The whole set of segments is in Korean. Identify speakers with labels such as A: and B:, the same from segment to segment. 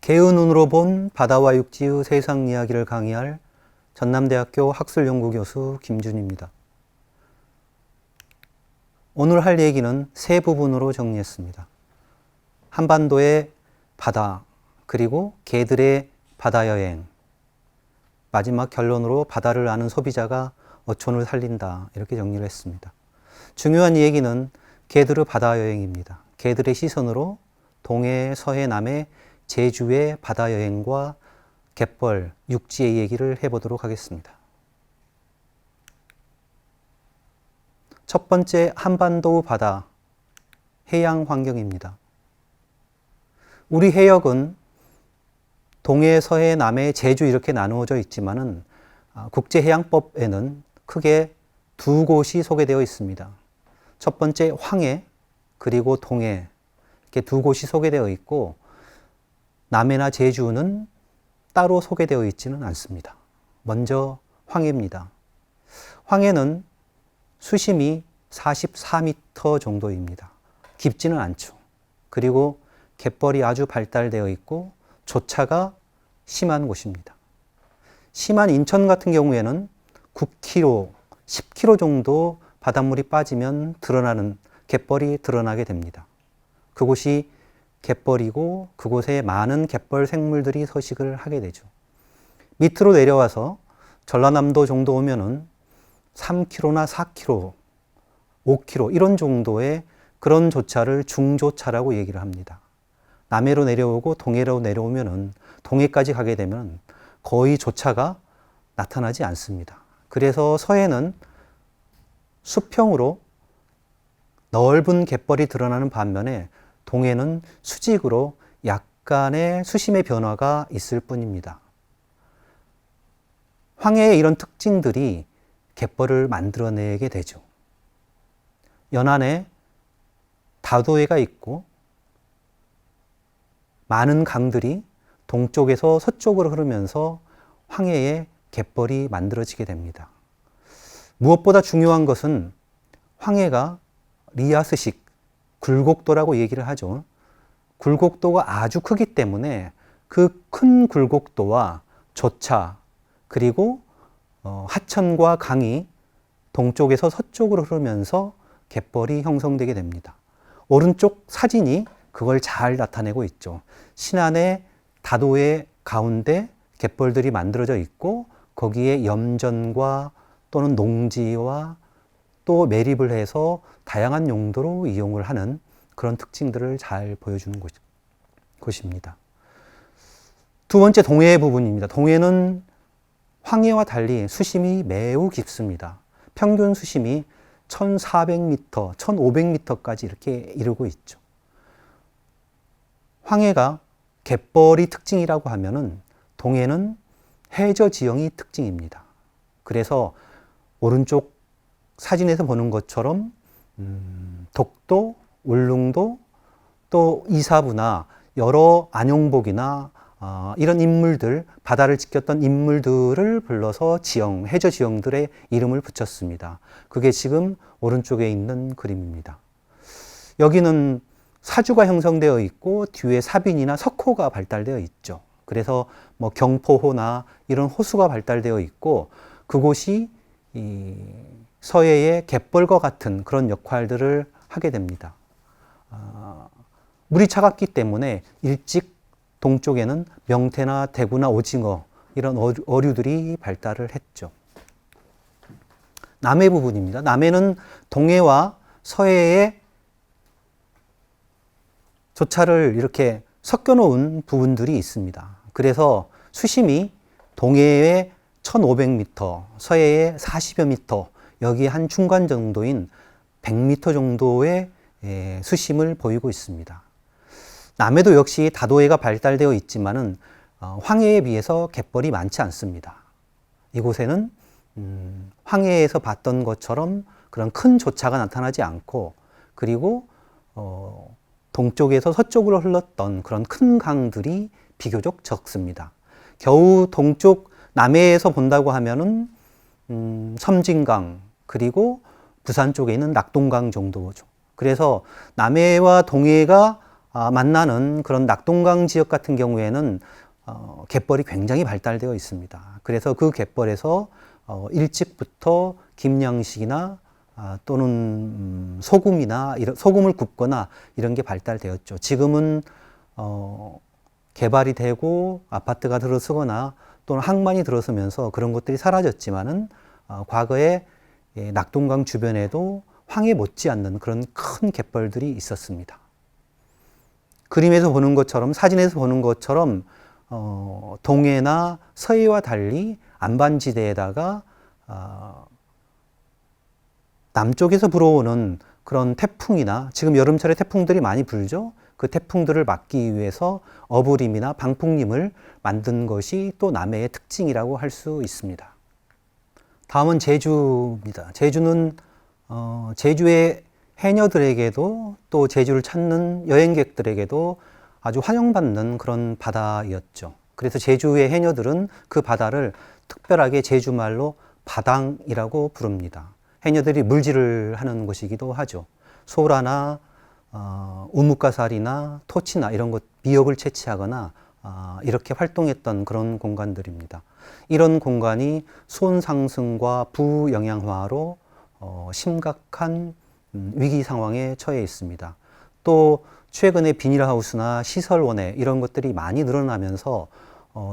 A: 개의 눈으로 본 바다와 육지의 세상 이야기를 강의할 전남대학교 학술연구교수 김준입니다. 오늘 할 얘기는 세 부분으로 정리했습니다. 한반도의 바다, 그리고 개들의 바다 여행, 마지막 결론으로 바다를 아는 소비자가 어촌을 살린다, 이렇게 정리를 했습니다. 중요한 얘기는 개들의 바다 여행입니다. 개들의 시선으로 동해, 서해, 남해, 제주의 바다 여행과 갯벌, 육지의 얘기를 해보도록 하겠습니다. 첫 번째, 한반도 바다, 해양 환경입니다. 우리 해역은 동해, 서해, 남해, 제주 이렇게 나누어져 있지만은 국제해양법에는 크게 두 곳이 소개되어 있습니다. 첫 번째 황해, 그리고 동해, 이렇게 두 곳이 소개되어 있고 남해나 제주는 따로 소개되어 있지는 않습니다. 먼저 황해입니다. 황해는 수심이 44m 정도입니다. 깊지는 않죠. 그리고 갯벌이 아주 발달되어 있고 조차가 심한 곳입니다. 심한 인천 같은 경우에는 9km, 10km 정도 바닷물이 빠지면 드러나는 갯벌이 드러나게 됩니다. 그곳이 갯벌이고 그곳에 많은 갯벌 생물들이 서식을 하게 되죠. 밑으로 내려와서 전라남도 정도 오면은 3km나 4km, 5km 이런 정도의 그런 조차를 중조차라고 얘기를 합니다. 남해로 내려오고 동해로 내려오면은 동해까지 가게 되면 거의 조차가 나타나지 않습니다. 그래서 서해는 수평으로 넓은 갯벌이 드러나는 반면에 동해는 수직으로 약간의 수심의 변화가 있을 뿐입니다. 황해의 이런 특징들이 갯벌을 만들어내게 되죠. 연안에 다도해가 있고 많은 강들이 동쪽에서 서쪽으로 흐르면서 황해의 갯벌이 만들어지게 됩니다. 무엇보다 중요한 것은 황해가 리아스식, 굴곡도라고 얘기를 하죠. 굴곡도가 아주 크기 때문에 그 큰 굴곡도와 조차, 그리고 하천과 강이 동쪽에서 서쪽으로 흐르면서 갯벌이 형성되게 됩니다. 오른쪽 사진이 그걸 잘 나타내고 있죠. 신안의 다도해 가운데 갯벌들이 만들어져 있고 거기에 염전과 또는 농지와 또 매립을 해서 다양한 용도로 이용을 하는 그런 특징들을 잘 보여주는 곳입니다. 두 번째, 동해 부분입니다. 동해는 황해와 달리 수심이 매우 깊습니다. 평균 수심이 1400m, 1500m까지 이렇게 이르고 있죠. 황해가 갯벌이 특징이라고 하면은 동해는 해저 지형이 특징입니다. 그래서 오른쪽 사진에서 보는 것처럼 독도, 울릉도, 또 이사부나 여러 안용복이나 이런 인물들, 바다를 지켰던 인물들을 불러서 지형, 해저 지형들의 이름을 붙였습니다. 그게 지금 오른쪽에 있는 그림입니다. 여기는 사주가 형성되어 있고 뒤에 사빈이나 석호가 발달되어 있죠. 그래서 뭐 경포호나 이런 호수가 발달되어 있고 그곳이 이 서해의 갯벌과 같은 그런 역할들을 하게 됩니다. 물이 차갑기 때문에 일찍 동쪽에는 명태나 대구나 오징어 이런 어류들이 발달을 했죠. 남해 부분입니다. 남해는 동해와 서해의 조차를 이렇게 섞여 놓은 부분들이 있습니다. 그래서 수심이 동해의 1500m, 서해의 40여 미터, 여기 한 중간 정도인 100m 정도의 수심을 보이고 있습니다. 남해도 역시 다도해가 발달되어 있지만은 황해에 비해서 갯벌이 많지 않습니다. 이곳에는 황해에서 봤던 것처럼 그런 큰 조차가 나타나지 않고 그리고 동쪽에서 서쪽으로 흘렀던 그런 큰 강들이 비교적 적습니다. 겨우 동쪽 남해에서 본다고 하면은 섬진강 그리고 부산 쪽에 있는 낙동강 정도죠. 그래서 남해와 동해가 만나는 그런 낙동강 지역 같은 경우에는 갯벌이 굉장히 발달되어 있습니다. 그래서 그 갯벌에서 일찍부터 김양식이나 또는 소금이나 소금을 굽거나 이런 게 발달되었죠. 지금은 개발이 되고 아파트가 들어서거나 또는 항만이 들어서면서 그런 것들이 사라졌지만은 과거에 낙동강 주변에도 황해 못지않는 그런 큰 갯벌들이 있었습니다. 그림에서 보는 것처럼, 사진에서 보는 것처럼 동해나 서해와 달리 안반지대에다가 남쪽에서 불어오는 그런 태풍이나, 지금 여름철에 태풍들이 많이 불죠. 그 태풍들을 막기 위해서 어부림이나 방풍림을 만든 것이 또 남해의 특징이라고 할 수 있습니다. 다음은 제주입니다. 제주는 제주의 해녀들에게도 또 제주를 찾는 여행객들에게도 아주 환영받는 그런 바다였죠. 그래서 제주의 해녀들은 그 바다를 특별하게 제주말로 바당이라고 부릅니다. 해녀들이 물질을 하는 곳이기도 하죠. 소라나 우뭇가사리나 토치나 이런 것, 미역을 채취하거나 이렇게 활동했던 그런 공간들입니다. 이런 공간이 수온상승과 부영양화로 심각한 위기 상황에 처해 있습니다. 또 최근에 비닐하우스나 시설원에 이런 것들이 많이 늘어나면서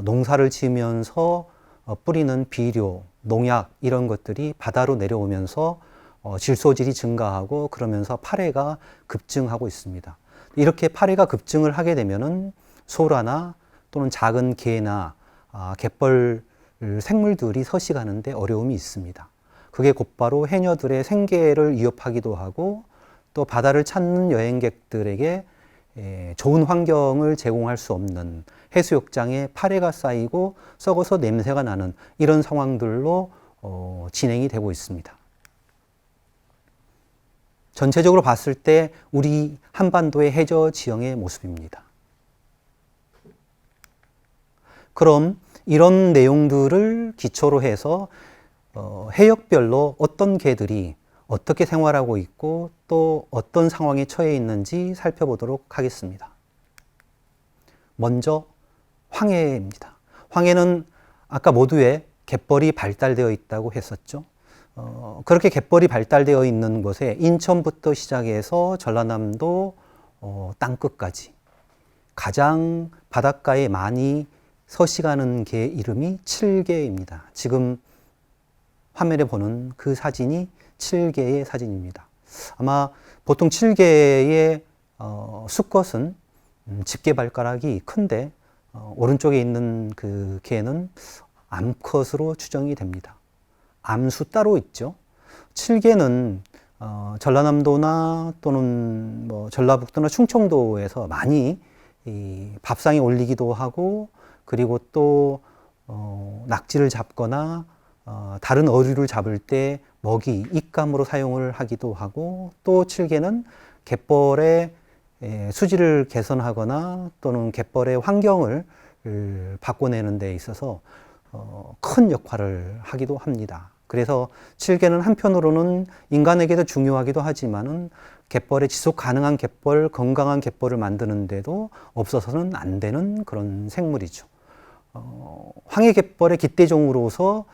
A: 농사를 지으면서 뿌리는 비료, 농약 이런 것들이 바다로 내려오면서 질소질이 증가하고 그러면서 파래가 급증하고 있습니다. 이렇게 파래가 급증을 하게 되면은 소라나 또는 작은 개나 갯벌 생물들이 서식하는데 어려움이 있습니다. 그게 곧바로 해녀들의 생계를 위협하기도 하고 또 바다를 찾는 여행객들에게 좋은 환경을 제공할 수 없는, 해수욕장에 파래가 쌓이고 썩어서 냄새가 나는 이런 상황들로 진행이 되고 있습니다. 전체적으로 봤을 때 우리 한반도의 해저 지형의 모습입니다. 그럼 이런 내용들을 기초로 해서 해역별로 어떤 개들이 어떻게 생활하고 있고 또 어떤 상황에 처해 있는지 살펴보도록 하겠습니다. 먼저 황해입니다. 황해는 아까 모두에 갯벌이 발달되어 있다고 했었죠. 그렇게 갯벌이 발달되어 있는 곳에 인천부터 시작해서 전라남도 땅끝까지 가장 바닷가에 많이 서식하는 개 이름이 칠개입니다. 지금 화면에 보는 그 사진이 칠개의 사진입니다. 아마 보통 칠개의 수컷은 집게발가락이 큰데 오른쪽에 있는 그 개는 암컷으로 추정이 됩니다. 암수 따로 있죠. 칠개는 전라남도나 또는 뭐 전라북도나 충청도에서 많이 이 밥상에 올리기도 하고 그리고 또 낙지를 잡거나 다른 어류를 잡을 때 먹이, 입감으로 사용을 하기도 하고 또 칠개는 갯벌의 수질을 개선하거나 또는 갯벌의 환경을 바꿔내는 데 있어서 큰 역할을 하기도 합니다. 그래서 칠개는 한편으로는 인간에게도 중요하기도 하지만은 갯벌의 지속 가능한 갯벌, 건강한 갯벌을 만드는 데도 없어서는 안 되는 그런 생물이죠. 황해 갯벌의 깃대종으로서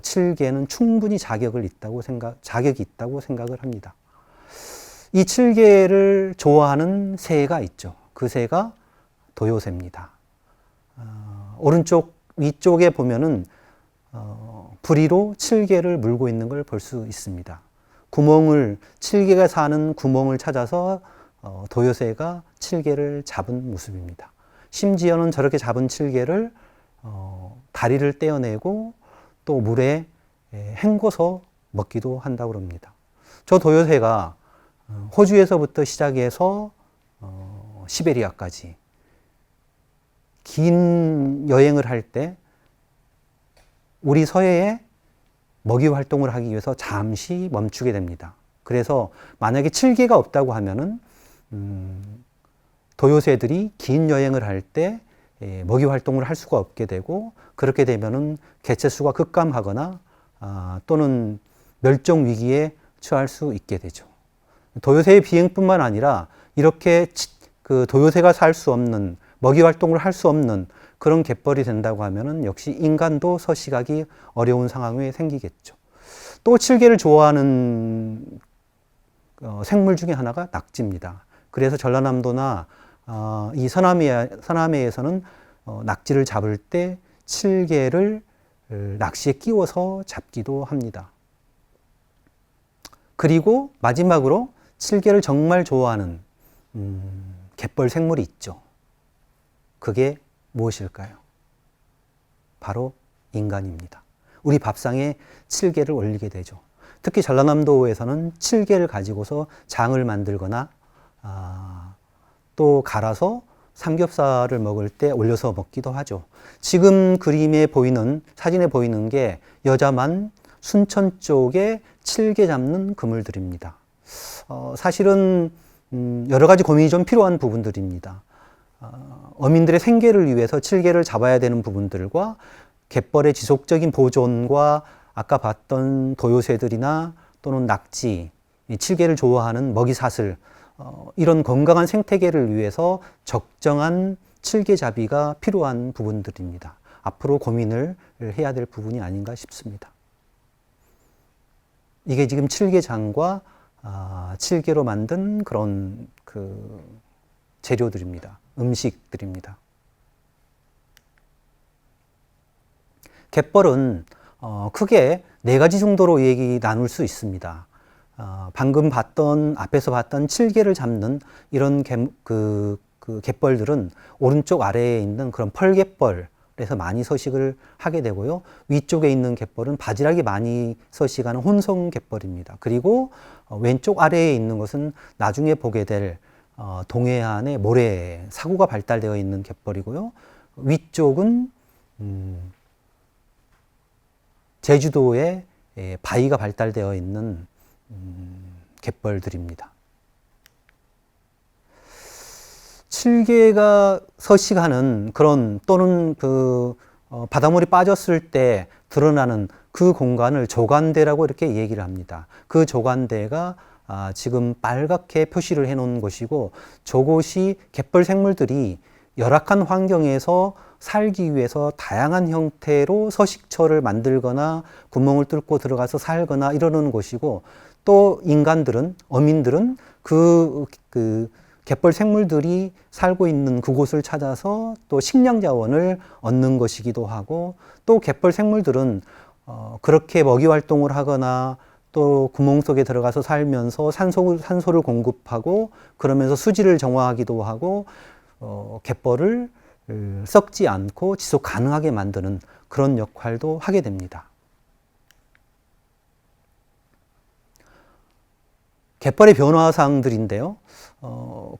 A: 칠개는 충분히 자격이 있다고 생각을 합니다. 이 칠개를 좋아하는 새가 있죠. 그 새가 도요새입니다. 오른쪽 위쪽에 보면은 부리로 칠개를 물고 있는 걸 볼 수 있습니다. 칠개가 사는 구멍을 찾아서 도요새가 칠개를 잡은 모습입니다. 심지어는 저렇게 잡은 칠개를 다리를 떼어내고 또 물에 헹궈서 먹기도 한다고 합니다. 저 도요새가 호주에서부터 시작해서 시베리아까지 긴 여행을 할 때 우리 서해에 먹이 활동을 하기 위해서 잠시 멈추게 됩니다. 그래서 만약에 칠개가 없다고 하면은 도요새들이 긴 여행을 할 때 먹이 활동을 할 수가 없게 되고 그렇게 되면은 개체수가 급감하거나 또는 멸종 위기에 처할 수 있게 되죠. 도요새의 비행뿐만 아니라 이렇게 그 도요새가 살 수 없는, 먹이 활동을 할 수 없는 그런 갯벌이 된다고 하면은 역시 인간도 서식하기 어려운 상황이 생기겠죠. 또 칠개를 좋아하는 생물 중에 하나가 낙지입니다. 그래서 전라남도나 이 서남해에서는 낙지를 잡을 때 칠개를 낚시에 끼워서 잡기도 합니다. 그리고 마지막으로 칠개를 정말 좋아하는 갯벌 생물이 있죠. 그게 무엇일까요? 바로 인간입니다. 우리 밥상에 칠개를 올리게 되죠. 특히 전라남도에서는 칠개를 가지고서 장을 만들거나 또 갈아서 삼겹살을 먹을 때 올려서 먹기도 하죠. 지금 그림에 보이는, 사진에 보이는 게 여자만 순천 쪽에 칠개 잡는 그물들입니다. 사실은 여러 가지 고민이 좀 필요한 부분들입니다. 어민들의 생계를 위해서 칠개를 잡아야 되는 부분들과 갯벌의 지속적인 보존과 아까 봤던 도요새들이나 또는 낙지, 칠개를 좋아하는 먹이사슬, 이런 건강한 생태계를 위해서 적정한 칠개잡이가 필요한 부분들입니다. 앞으로 고민을 해야 될 부분이 아닌가 싶습니다. 이게 지금 칠개장과 칠개로 만든 그런 재료들입니다. 음식들입니다. 갯벌은 크게 네 가지 정도로 얘기 나눌 수 있습니다. 방금 앞에서 봤던 칠개를 잡는 이런 갯벌들은 오른쪽 아래에 있는 그런 펄갯벌에서 많이 서식을 하게 되고요. 위쪽에 있는 갯벌은 바지락이 많이 서식하는 혼성 갯벌입니다. 그리고 왼쪽 아래에 있는 것은 나중에 보게 될 동해안의 모래, 사고가 발달되어 있는 갯벌이고요. 위쪽은 제주도에 바위가 발달되어 있는 갯벌들입니다. 칠개가 서식하는 그런 또는 바닷물이 빠졌을 때 드러나는 그 공간을 조간대라고 이렇게 얘기를 합니다. 그 조간대가 지금 빨갛게 표시를 해 놓은 곳이고, 저곳이 갯벌 생물들이 열악한 환경에서 살기 위해서 다양한 형태로 서식처를 만들거나 구멍을 뚫고 들어가서 살거나 이러는 곳이고, 또 인간들은, 어민들은 그 갯벌 생물들이 살고 있는 그곳을 찾아서 또 식량 자원을 얻는 것이기도 하고, 또 갯벌 생물들은 그렇게 먹이 활동을 하거나 또 구멍 속에 들어가서 살면서 산소를 공급하고 그러면서 수질을 정화하기도 하고 갯벌을 썩지 않고 지속 가능하게 만드는 그런 역할도 하게 됩니다. 갯벌의 변화사항들인데요.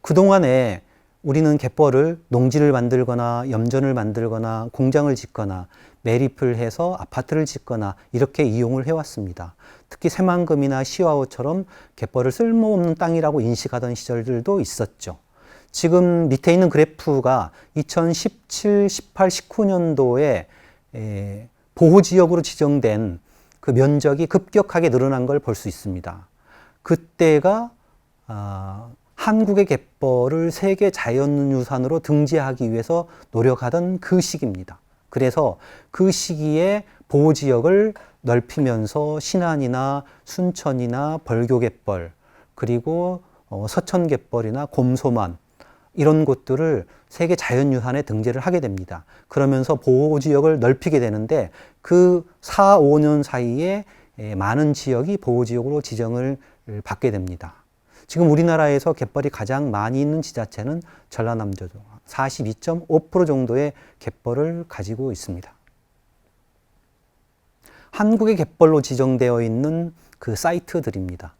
A: 그동안에 우리는 갯벌을 농지를 만들거나 염전을 만들거나 공장을 짓거나 매립을 해서 아파트를 짓거나 이렇게 이용을 해왔습니다. 특히 새만금이나 시와호처럼 갯벌을 쓸모없는 땅이라고 인식하던 시절들도 있었죠. 지금 밑에 있는 그래프가 2017, 18, 19년도에 보호지역으로 지정된 그 면적이 급격하게 늘어난 걸 볼 수 있습니다. 그때가 한국의 갯벌을 세계 자연유산으로 등재하기 위해서 노력하던 그 시기입니다. 그래서 그 시기에 보호지역을 넓히면서 신안이나 순천이나 벌교갯벌, 그리고 서천갯벌이나 곰소만, 이런 곳들을 세계 자연유산에 등재를 하게 됩니다. 그러면서 보호지역을 넓히게 되는데 그 4, 5년 사이에 많은 지역이 보호지역으로 지정을 받게 됩니다. 지금 우리나라에서 갯벌이 가장 많이 있는 지자체는 전라남도죠. 42.5% 정도의 갯벌을 가지고 있습니다. 한국의 갯벌로 지정되어 있는 그 사이트들입니다.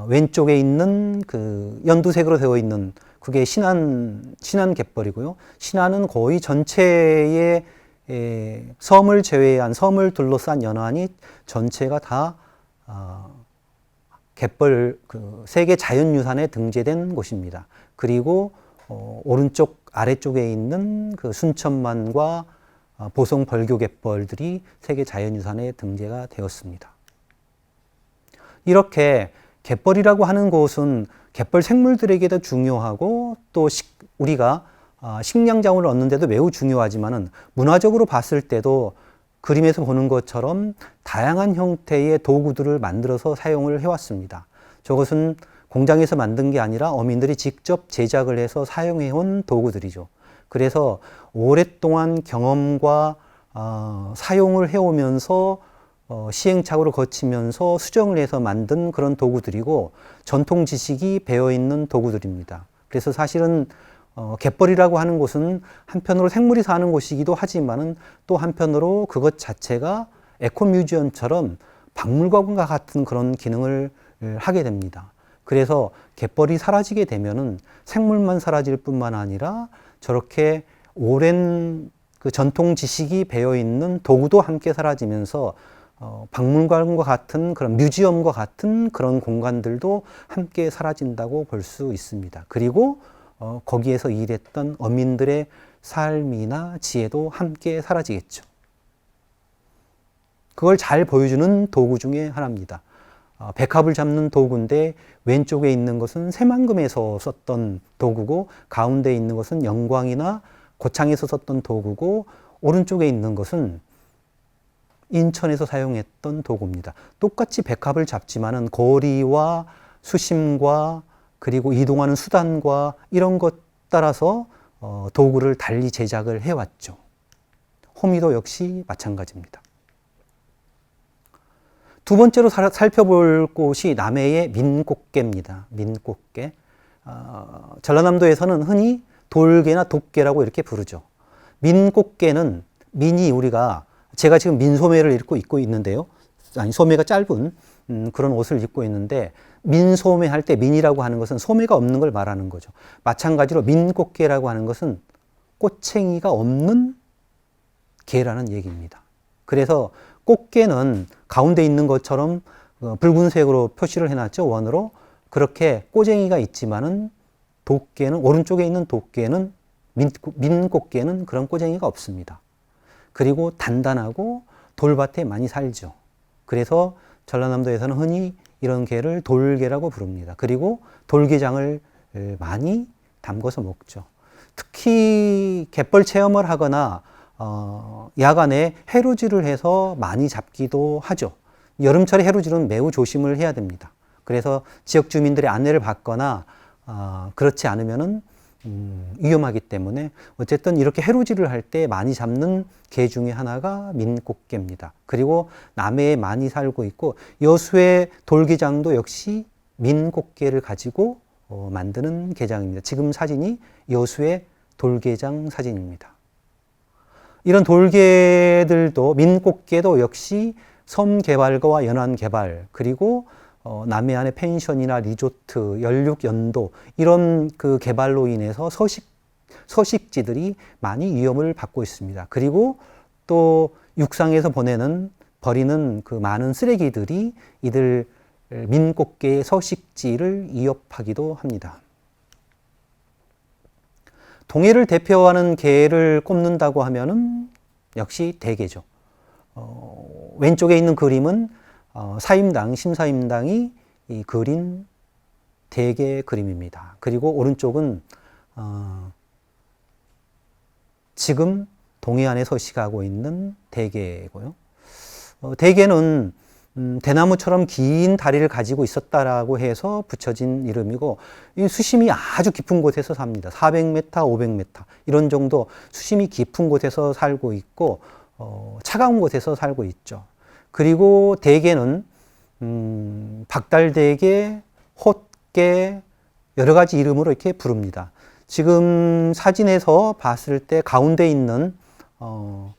A: 왼쪽에 있는 그 연두색으로 되어 있는 그게 신안 갯벌이고요. 신안은 거의 전체의 섬을 제외한, 섬을 둘러싼 연안이 전체가 다 갯벌 세계 자연유산에 등재된 곳입니다. 그리고 오른쪽 아래쪽에 있는 그 순천만과 보성 벌교 갯벌들이 세계 자연유산에 등재가 되었습니다. 이렇게 갯벌이라고 하는 곳은 갯벌 생물들에게도 중요하고 또 우리가 식량자원을 얻는데도 매우 중요하지만은 문화적으로 봤을 때도 그림에서 보는 것처럼 다양한 형태의 도구들을 만들어서 사용을 해왔습니다. 저것은 공장에서 만든 게 아니라 어민들이 직접 제작을 해서 사용해온 도구들이죠. 그래서 오랫동안 경험과 사용을 해오면서 시행착오를 거치면서 수정을 해서 만든 그런 도구들이고 전통 지식이 배어있는 도구들입니다. 그래서 사실은 갯벌이라고 하는 곳은 한편으로 생물이 사는 곳이기도 하지만은 또 한편으로 그것 자체가 에코뮤지엄처럼 박물관과 같은 그런 기능을 하게 됩니다. 그래서 갯벌이 사라지게 되면은 생물만 사라질 뿐만 아니라 저렇게 오랜 그 전통 지식이 배어 있는 도구도 함께 사라지면서 박물관과 같은 그런 뮤지엄과 같은 그런 공간들도 함께 사라진다고 볼 수 있습니다. 그리고 거기에서 일했던 어민들의 삶이나 지혜도 함께 사라지겠죠. 그걸 잘 보여주는 도구 중에 하나입니다. 백합을 잡는 도구인데 왼쪽에 있는 것은 새만금에서 썼던 도구고 가운데 있는 것은 영광이나 고창에서 썼던 도구고 오른쪽에 있는 것은 인천에서 사용했던 도구입니다. 똑같이 백합을 잡지만은 거리와 수심과 그리고 이동하는 수단과 이런 것 따라서 도구를 달리 제작을 해왔죠. 호미도 역시 마찬가지입니다. 두 번째로 살펴볼 곳이 남해의 민꽃게입니다. 민꽃게. 전라남도에서는 흔히 돌게나 돛게라고 이렇게 부르죠. 민꽃게는 민이 제가 지금 민소매를 입고 있는데요. 아니, 소매가 짧은 그런 옷을 입고 있는데 민소매 할 때 민이라고 하는 것은 소매가 없는 걸 말하는 거죠. 마찬가지로 민꽃게라고 하는 것은 꼬챙이가 없는 게라는 얘기입니다. 그래서 꽃게는 가운데 있는 것처럼 붉은색으로 표시를 해놨죠. 원으로. 그렇게 꼬쟁이가 있지만은 돛게는 오른쪽에 있는 돛게는 민꽃게는 그런 꼬쟁이가 없습니다. 그리고 단단하고 돌밭에 많이 살죠. 그래서 전라남도에서는 흔히 이런 게를 돌게라고 부릅니다. 그리고 돌게장을 많이 담궈서 먹죠. 특히 갯벌 체험을 하거나 야간에 해루질을 해서 많이 잡기도 하죠. 여름철에 해루질은 매우 조심을 해야 됩니다. 그래서 지역 주민들의 안내를 받거나 그렇지 않으면은 위험하기 때문에 어쨌든 이렇게 해루질을 할 때 많이 잡는 게 중에 하나가 민꽃게입니다. 그리고 남해에 많이 살고 있고 여수의 돌게장도 역시 민꽃게를 가지고 만드는 게장입니다. 지금 사진이 여수의 돌게장 사진입니다. 이런 돌게들도 민꽃게도 역시 섬 개발과 연안 개발 그리고 남해안의 펜션이나 리조트, 연륙 연도 이런 그 개발로 인해서 서식지들이 많이 위험을 받고 있습니다. 그리고 또 육상에서 버리는 그 많은 쓰레기들이 이들 민꽃게의 서식지를 위협하기도 합니다. 동해를 대표하는 게를 꼽는다고 하면은 역시 대게죠. 왼쪽에 있는 그림은 심사임당이 그린 대게 그림입니다. 그리고 오른쪽은 지금 동해안에 서식하고 있는 대게고요. 대게는 대나무처럼 긴 다리를 가지고 있었다라고 해서 붙여진 이름이고 이 수심이 아주 깊은 곳에서 삽니다. 400m, 500m 이런 정도 수심이 깊은 곳에서 살고 있고 차가운 곳에서 살고 있죠. 그리고 대게는 박달대게, 홑게 여러 가지 이름으로 이렇게 부릅니다. 지금 사진에서 봤을 때 가운데 있는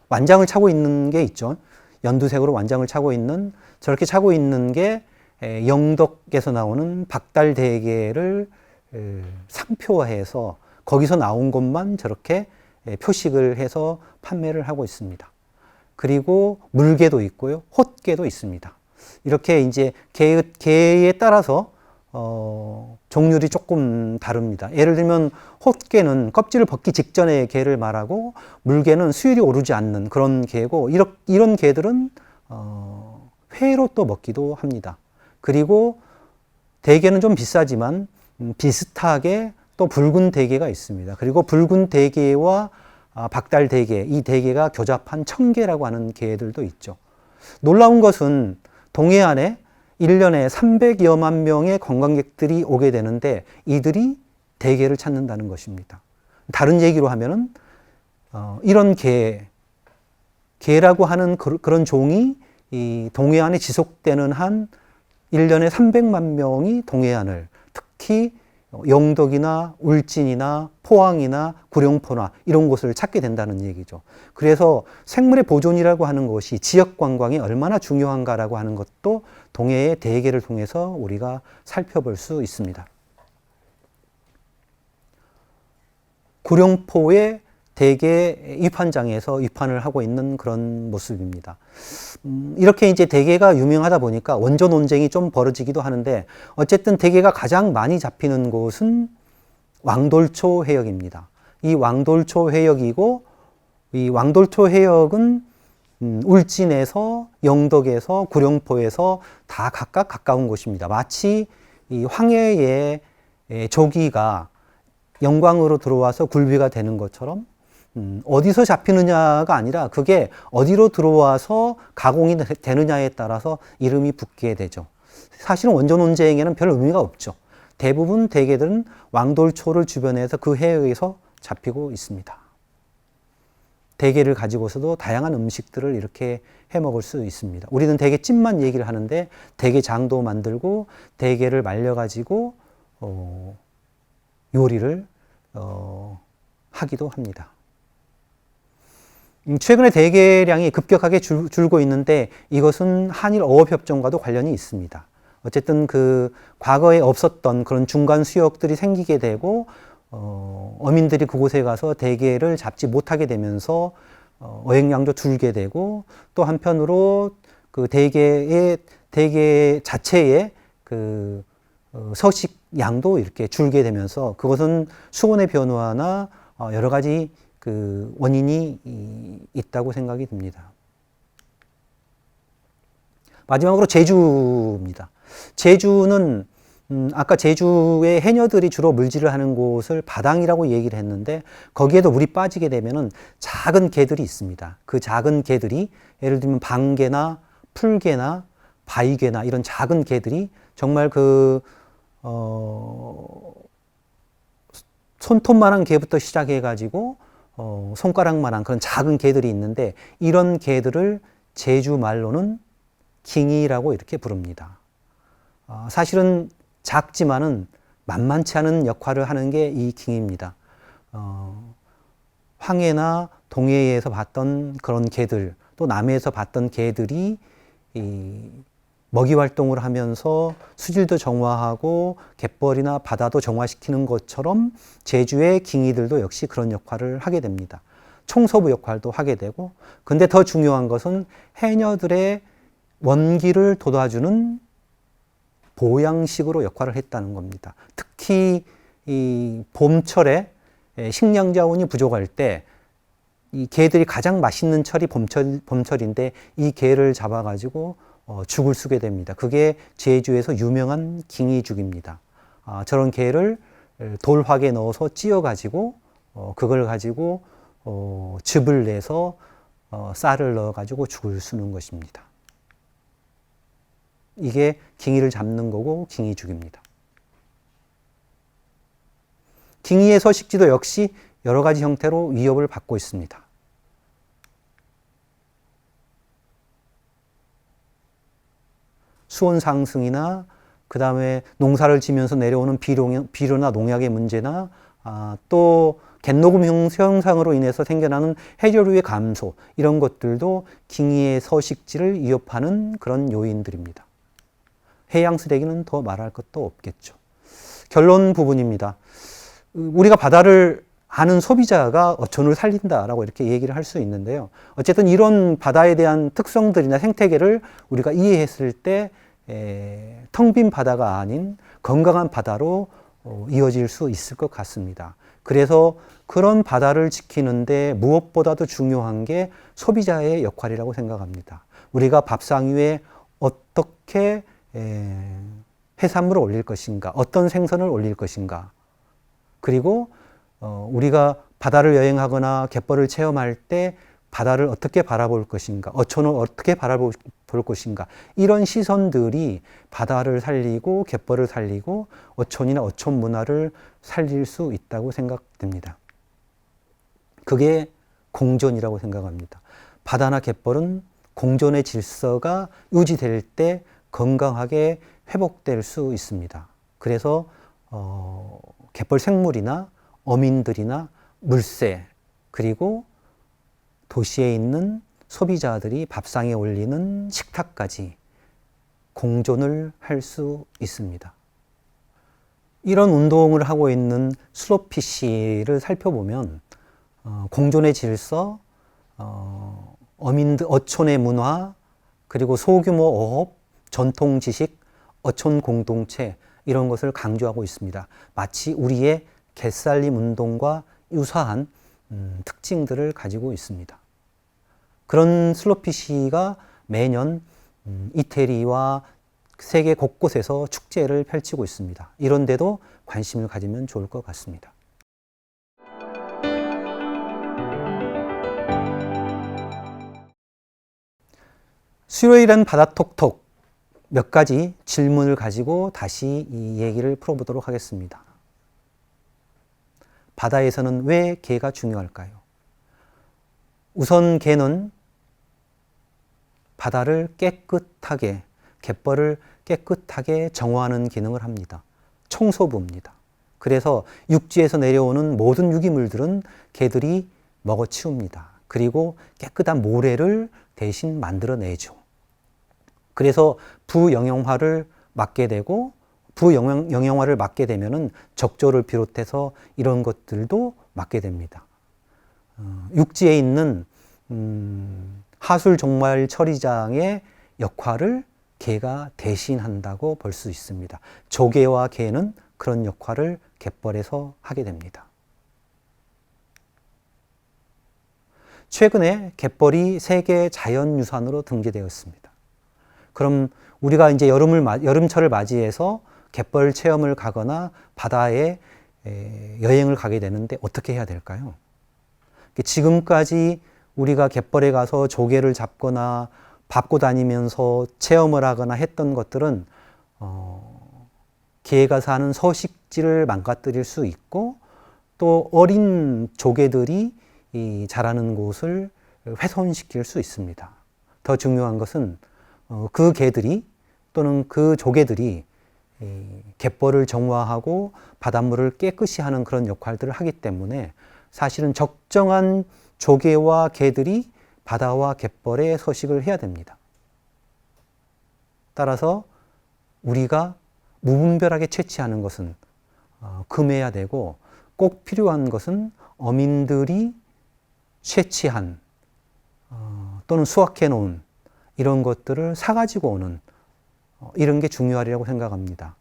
A: 완장을 차고 있는 게 있죠. 연두색으로 완장을 차고 있는 저렇게 차고 있는 게 영덕에서 나오는 박달대게를 상표화해서 거기서 나온 것만 저렇게 표식을 해서 판매를 하고 있습니다. 그리고 물게도 있고요. 홑게도 있습니다. 이렇게 이제 게에 따라서 종류들이 조금 다릅니다. 예를 들면 홑게는 껍질을 벗기 직전의 게를 말하고 물게는 수율이 오르지 않는 그런 게고 이런 게들은 회로 또 먹기도 합니다. 그리고 대게는 좀 비싸지만 비슷하게 또 붉은 대게가 있습니다. 그리고 붉은 대게와 박달 대게, 이 대게가 교잡한 청게라고 하는 게들도 있죠. 놀라운 것은 동해안에 1년에 300여만 명의 관광객들이 오게 되는데 이들이 대게를 찾는다는 것입니다. 다른 얘기로 하면은 이런 게라고 하는 그런 종이 이 동해안에 지속되는 한 1년에 300만 명이 동해안을, 특히 영덕이나 울진이나 포항이나 구룡포나 이런 곳을 찾게 된다는 얘기죠. 그래서 생물의 보존이라고 하는 것이 지역 관광이 얼마나 중요한가라고 하는 것도 동해의 대게를 통해서 우리가 살펴볼 수 있습니다. 구룡포의 대게 입환장에서 입환을 하고 있는 그런 모습입니다. 이렇게 이제 대게가 유명하다 보니까 원조 논쟁이 좀 벌어지기도 하는데 어쨌든 대게가 가장 많이 잡히는 곳은 왕돌초 해역입니다. 이 왕돌초 해역이고 이 왕돌초 해역은 울진에서 영덕에서 구룡포에서 다 각각 가까운 곳입니다. 마치 이 황해의 조기가 영광으로 들어와서 굴비가 되는 것처럼 어디서 잡히느냐가 아니라 그게 어디로 들어와서 가공이 되느냐에 따라서 이름이 붙게 되죠. 사실은 원조 논쟁에는 별 의미가 없죠. 대부분 대게들은 왕돌초를 주변에서 그 해역에서 잡히고 있습니다. 대게를 가지고서도 다양한 음식들을 이렇게 해 먹을 수 있습니다. 우리는 대게찜만 얘기를 하는데 대게장도 만들고 대게를 말려가지고 요리를 하기도 합니다. 최근에 대게량이 급격하게 줄고 있는데 이것은 한일 어업협정과도 관련이 있습니다. 어쨌든 그 과거에 없었던 그런 중간 수역들이 생기게 되고 어민들이 그곳에 가서 대게를 잡지 못하게 되면서 어획량도 줄게 되고 또 한편으로 그 대게 자체의 그 서식량도 이렇게 줄게 되면서 그것은 수온의 변화나 여러 가지 그 원인이 있다고 생각이 듭니다. 마지막으로 제주입니다. 제주는 아까 제주의 해녀들이 주로 물질을 하는 곳을 바당이라고 얘기를 했는데 거기에도 물이 빠지게 되면은 작은 개들이 있습니다. 그 작은 개들이 예를 들면 방개나 풀개나 바위개나 이런 작은 개들이 정말 손톱만한 개부터 시작해 가지고 손가락만한 그런 작은 개들이 있는데 이런 개들을 제주 말로는 킹이라고 이렇게 부릅니다. 사실은 작지만은 만만치 않은 역할을 하는 게 이 킹입니다. 황해나 동해에서 봤던 그런 개들, 또 남해에서 봤던 개들이 이 먹이 활동을 하면서 수질도 정화하고 갯벌이나 바다도 정화시키는 것처럼 제주의 킹이들도 역시 그런 역할을 하게 됩니다. 총서부 역할도 하게 되고, 근데 더 중요한 것은 해녀들의 원기를 돋아주는 보양식으로 역할을 했다는 겁니다. 특히 이 봄철에 식량 자원이 부족할 때 이 개들이 가장 맛있는 철이 봄철인데 이 개를 잡아가지고 죽을 쓰게 됩니다. 그게 제주에서 유명한 킹이죽입니다. 저런 개를 돌확에 넣어서 찧어가지고 그걸 가지고 즙을 내서 쌀을 넣어가지고 죽을 쓰는 것입니다. 이게 킹이를 잡는 거고 킹이죽입니다. 킹이의 서식지도 역시 여러 가지 형태로 위협을 받고 있습니다. 수온 상승이나 그 다음에 농사를 지면서 내려오는 비료나 농약의 문제나 또 갯녹음 현상으로 인해서 생겨나는 해저류의 감소, 이런 것들도 킹이의 서식지를 위협하는 그런 요인들입니다. 해양 쓰레기는 더 말할 것도 없겠죠. 결론 부분입니다. 우리가 바다를 아는 소비자가 어촌을 살린다라고 이렇게 얘기를 할 수 있는데요. 어쨌든 이런 바다에 대한 특성들이나 생태계를 우리가 이해했을 때 텅 빈 바다가 아닌 건강한 바다로 이어질 수 있을 것 같습니다. 그래서 그런 바다를 지키는데 무엇보다도 중요한 게 소비자의 역할이라고 생각합니다. 우리가 밥상 위에 어떻게 해산물을 올릴 것인가, 어떤 생선을 올릴 것인가, 그리고 우리가 바다를 여행하거나 갯벌을 체험할 때 바다를 어떻게 바라볼 것인가, 어촌을 어떻게 바라볼 것인가, 이런 시선들이 바다를 살리고 갯벌을 살리고 어촌이나 어촌 문화를 살릴 수 있다고 생각됩니다. 그게 공존이라고 생각합니다. 바다나 갯벌은 공존의 질서가 유지될 때 건강하게 회복될 수 있습니다. 그래서 갯벌 생물이나 어민들이나 물새, 그리고 도시에 있는 소비자들이 밥상에 올리는 식탁까지 공존을 할 수 있습니다. 이런 운동을 하고 있는 슬로피쉬를 살펴보면 공존의 질서, 어민들, 어촌의 문화, 그리고 소규모 어업, 전통 지식, 어촌 공동체, 이런 것을 강조하고 있습니다. 마치 우리의 갯살림 운동과 유사한 특징들을 가지고 있습니다. 그런 슬로피쉬가 매년 이태리와 세계 곳곳에서 축제를 펼치고 있습니다. 이런 데도 관심을 가지면 좋을 것 같습니다. 수요일엔 바다톡톡, 몇 가지 질문을 가지고 다시 이 얘기를 풀어보도록 하겠습니다. 바다에서는 왜 개가 중요할까요? 우선 개는 바다를 깨끗하게, 갯벌을 깨끗하게 정화하는 기능을 합니다. 청소부입니다. 그래서 육지에서 내려오는 모든 유기물들은 개들이 먹어치웁니다. 그리고 깨끗한 모래를 대신 만들어내죠. 그래서 부영양화를 막게 되고, 부영양화를 막게 되면은 적조를 비롯해서 이런 것들도 막게 됩니다. 육지에 있는 하술 종말 처리장의 역할을 개가 대신한다고 볼 수 있습니다. 조개와 개는 그런 역할을 갯벌에서 하게 됩니다. 최근에 갯벌이 세계 자연유산으로 등재되었습니다. 그럼 우리가 이제 여름철을 맞이해서 갯벌 체험을 가거나 바다에 여행을 가게 되는데 어떻게 해야 될까요? 지금까지 우리가 갯벌에 가서 조개를 잡거나 밟고 다니면서 체험을 하거나 했던 것들은 개가 사는 서식지를 망가뜨릴 수 있고, 또 어린 조개들이 자라는 곳을 훼손시킬 수 있습니다. 더 중요한 것은 그 개들이 또는 그 조개들이 갯벌을 정화하고 바닷물을 깨끗이 하는 그런 역할들을 하기 때문에 사실은 적정한 조개와 개들이 바다와 갯벌에 서식을 해야 됩니다. 따라서 우리가 무분별하게 채취하는 것은 금해야 되고, 꼭 필요한 것은 어민들이 채취한 또는 수확해 놓은 이런 것들을 사가지고 오는 이런 게 중요하리라고 생각합니다.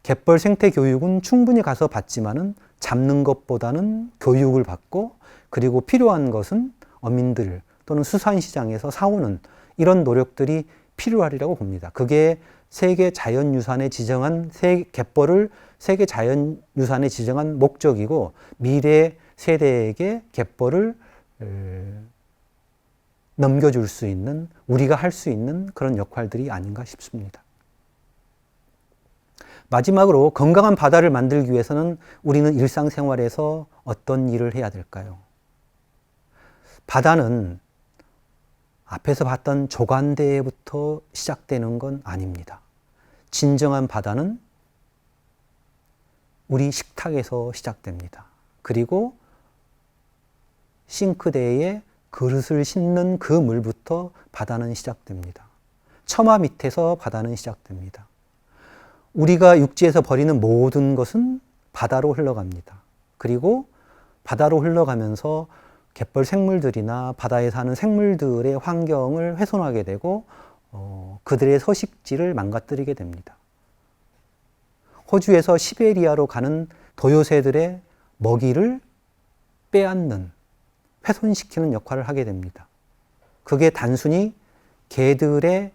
A: 갯벌 생태 교육은 충분히 가서 받지만은 잡는 것보다는 교육을 받고, 그리고 필요한 것은 어민들 또는 수산시장에서 사오는 이런 노력들이 필요하리라고 봅니다. 그게 세계 자연유산에 지정한 갯벌을 세계 자연유산에 지정한 목적이고, 미래 세대에게 갯벌을 넘겨줄 수 있는, 우리가 할 수 있는 그런 역할들이 아닌가 싶습니다. 마지막으로 건강한 바다를 만들기 위해서는 우리는 일상생활에서 어떤 일을 해야 될까요? 바다는 앞에서 봤던 조간대부터 시작되는 건 아닙니다. 진정한 바다는 우리 식탁에서 시작됩니다. 그리고 싱크대에 그릇을 씻는 그 물부터 바다는 시작됩니다. 처마 밑에서 바다는 시작됩니다. 우리가 육지에서 버리는 모든 것은 바다로 흘러갑니다. 그리고 바다로 흘러가면서 갯벌 생물들이나 바다에 사는 생물들의 환경을 훼손하게 되고 그들의 서식지를 망가뜨리게 됩니다. 호주에서 시베리아로 가는 도요새들의 먹이를 빼앗는, 훼손시키는 역할을 하게 됩니다. 그게 단순히 개들의,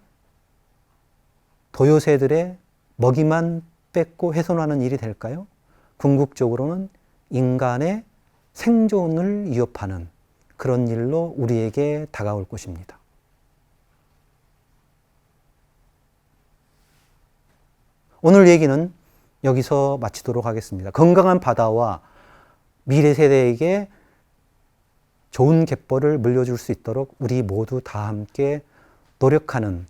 A: 도요새들의 먹이만 뺏고 훼손하는 일이 될까요? 궁극적으로는 인간의 생존을 위협하는 그런 일로 우리에게 다가올 것입니다. 오늘 얘기는 여기서 마치도록 하겠습니다. 건강한 바다와 미래 세대에게 좋은 갯벌을 물려줄 수 있도록 우리 모두 다 함께 노력하는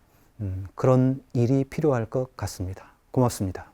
A: 그런 일이 필요할 것 같습니다. 고맙습니다.